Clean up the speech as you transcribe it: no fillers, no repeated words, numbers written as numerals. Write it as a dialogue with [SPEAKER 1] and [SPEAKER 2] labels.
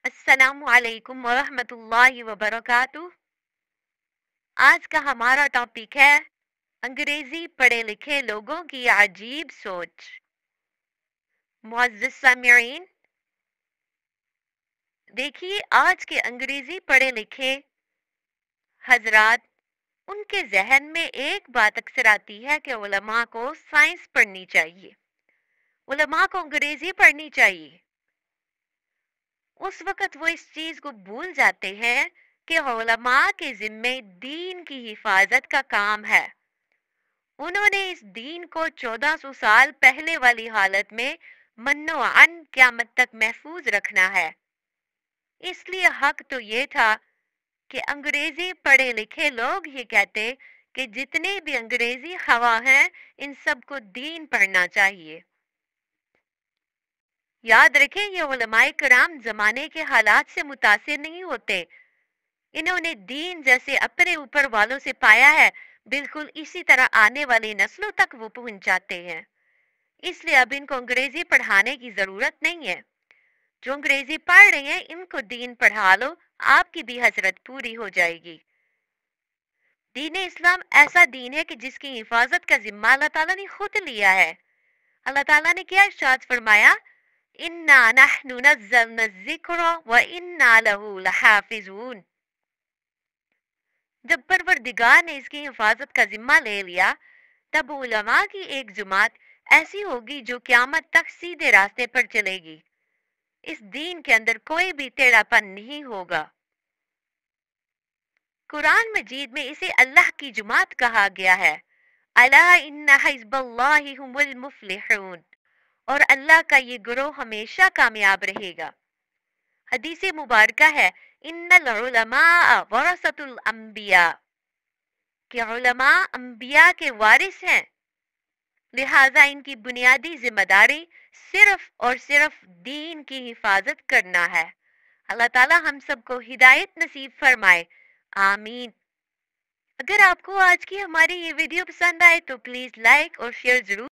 [SPEAKER 1] अस्सलामु अलैकुम वरहमतुल्लाहि वबरकातुह। आज का हमारा टॉपिक है अंग्रेजी पढ़े लिखे लोगों की अजीब सोच। मुअज़्ज़िज़ सामिईन, देखिए आज के अंग्रेजी पढ़े लिखे हजरात, उनके जहन में एक बात अक्सर आती है कि उलमा को साइंस पढ़नी चाहिए, उलमा को अंग्रेजी पढ़नी चाहिए। उस वक्त वो इस चीज को भूल जाते हैं कि उलमा के जिम्मे दीन की हिफाजत का काम है। उन्होंने इस दीन को 1400 साल पहले वाली हालत में मन्नो अन क़यामत तक महफूज रखना है। इसलिए हक तो ये था कि अंग्रेजी पढ़े लिखे लोग ये कहते कि जितने भी अंग्रेजी हवा हैं इन सबको दीन पढ़ना चाहिए। याद रखें, ये उलमाए कराम जमाने के हालात से मुतासिर नहीं होते। इन्होंने दीन जैसे अपने ऊपर वालों से पाया है, बिल्कुल इसी तरह आने वाली नस्लों तक वो पहुंचाते हैं। इसलिए अब इनको अंग्रेजी पढ़ाने की जरूरत नहीं है। जो अंग्रेजी पढ़ रहे हैं इनको दीन पढ़ा लो, आपकी भी हसरत पूरी हो जाएगी। दीन इस्लाम ऐसा दीन है कि जिसकी हिफाजत का जिम्मा अल्लाह ताला ने खुद लिया है। अल्लाह ताला ने क्या इरशाद फरमाया, इन्ना नहनु नज़्ज़लना ज़िक्र व इन्ना लहू लहाफ़िज़ून। जब परवरदिगार ने इसकी हिफाजत का जिम्मा ले लिया, तब उलमा की एक जमात ऐसी होगी जो क़यामत तक सीधे रास्ते पर चलेगी। इस दीन के अंदर कोई भी टेढ़ापन नहीं होगा। कुरान मजीद में इसे अल्लाह की जमात कहा गया है। अला इन्ना हिज़्बल्लाहि हुमुल मुफ़्लिहून, और अल्लाह का ये गिरोह हमेशा कामयाब रहेगा। हदीस मुबारका है, इन्नल उलमा वरसतुल अंबिया, कि उलमा अंबिया के वारिस हैं, लिहाजा इनकी बुनियादी जिम्मेदारी सिर्फ और सिर्फ दीन की हिफाजत करना है। अल्लाह ताला हम सबको हिदायत नसीब फरमाए, आमीन। अगर आपको आज की हमारी ये वीडियो पसंद आए तो प्लीज लाइक और शेयर जरूर